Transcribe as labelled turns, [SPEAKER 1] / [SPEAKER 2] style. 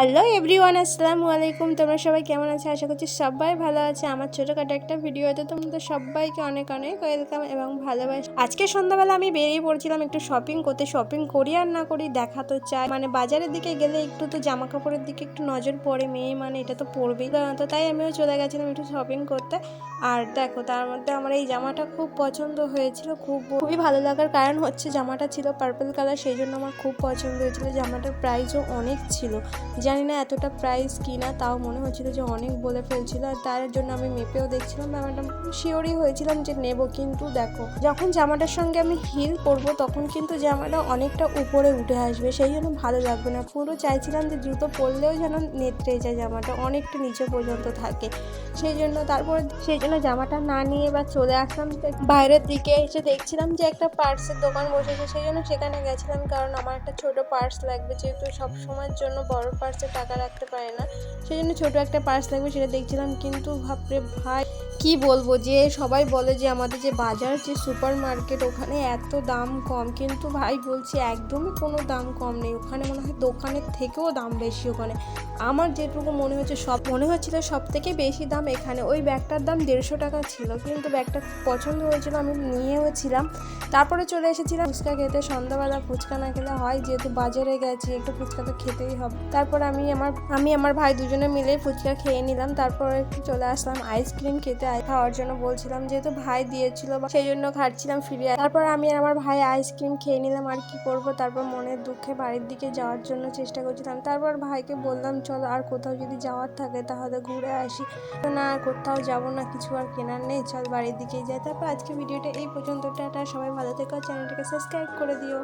[SPEAKER 1] Hello everyone, আসসালামু আলাইকুম। তোমরা সবাই কেমন আছো? আশা করছি সবাই ভালো আছে। আমার ছোটোখাটো একটা ভিডিওতে তোমাদের সবাইকে অনেক অনেক ওয়েলকাম এবং ভালোবাসা। আজকে সন্ধ্যাবেলা আমি বেরিয়ে পড়ছিলাম একটু শপিং করতে। শপিং করি আর না করি দেখা তো চাই, মানে বাজারের দিকে গেলে একটু তো জামা কাপড়ের দিকে একটু নজর পড়ে, মেয়ে মানে এটা তো পড়বেই। তো তাই আমিও চলে গেছিলাম একটু শপিং করতে। আর দেখো, তার মধ্যে আমার এই জামাটা খুব পছন্দ হয়েছিল। খুবই ভালো লাগার কারণ হচ্ছে জামাটা ছিল পার্পল কালার, সেই জন্য আমার খুব পছন্দ হয়েছিল। জামাটার প্রাইসও অনেক ছিল, জানি না এতটা প্রাইস কিনা, তাও মনে হচ্ছিল যে অনেক বলে ফেলছিল। আর তার জন্য আমি মেপেও দেখছিলাম, জামাটা শিওরই হয়েছিলাম যে নেব। কিন্তু দেখো, যখন জামাটার সঙ্গে আমি হিল পরবো তখন কিন্তু জামাটা অনেকটা উপরে উঠে আসবে, সেই জন্য ভালো লাগবে না। পুরো চাইছিলাম যে জুতো পরলেও যেন নেত্রে যায়, জামাটা অনেকটা নিচে পর্যন্ত থাকে। সেই জন্য জামাটা না নিয়ে বা চলে আসলাম বাইরের দিকে। এসে দেখছিলাম যে একটা পার্সের দোকান বসেছে, সেই জন্য সেখানে গেছিলাম। কারণ আমার একটা ছোট পার্স লাগবে, যেহেতু সব সময়ের জন্য বড় পার্সে টাকা রাখতে পারে না, সেই জন্য ছোটো একটা পার্স লাগবে, সেটা দেখছিলাম। কিন্তু ভাবরে ভাই, কি বলবো, যে সবাই বলে যে আমাদের যে বাজার, যে সুপার মার্কেট, ওখানে এত দাম কম, কিন্তু ভাই বলছি একদমই কোনো দাম কম নেই। ওখানে মনে হয় দোকানের থেকেও দাম বেশি। ওখানে আমার যেটুকু মনে হচ্ছিল সব থেকে বেশি দাম এখানে। ওই ব্যাগটার দাম 150 টাকা ছিল, কিন্তু ব্যাগটা পছন্দ হয়েছিল, আমি নিয়েওছিলাম। তারপরে চলে এসেছিলাম ফুচকা খেতে। সন্ধ্যাবেলা ফুচকা না খেলে হয়, যেহেতু বাজারে গেছি একটু ফুচকা তো খেতেই হবে। তারপর আমি আমার ভাই দুজনে মিলে ফুচকা খেয়ে নিলাম। তারপর একটু চলে আসলাম আইসক্রিম খেতে। খাওয়ার জন্য বলছিলাম, যেহেতু ভাই দিয়েছিল সেই জন্য খাচ্ছিলাম ফ্রি। তারপর আমি আর আমার ভাই আইসক্রিম খেয়ে নিলাম। আর কি করব, তারপর মনের দুঃখে বাড়ির দিকে যাওয়ার জন্য চেষ্টা করছিলাম। তারপর ভাইকে বললাম, চলো আর কোথাও যদি যাওয়ার থাকে তাহলে ঘুরে আসি। না, কোথাও যাব না, কিছু আর কেনার নেই, চল বাড়ির দিকেই যাই। তারপর আজকে ভিডিওটা এই পর্যন্ত। টাটা, সবাই ভালো থেকো, চ্যানেলটাকে সাবস্ক্রাইব করে দিও।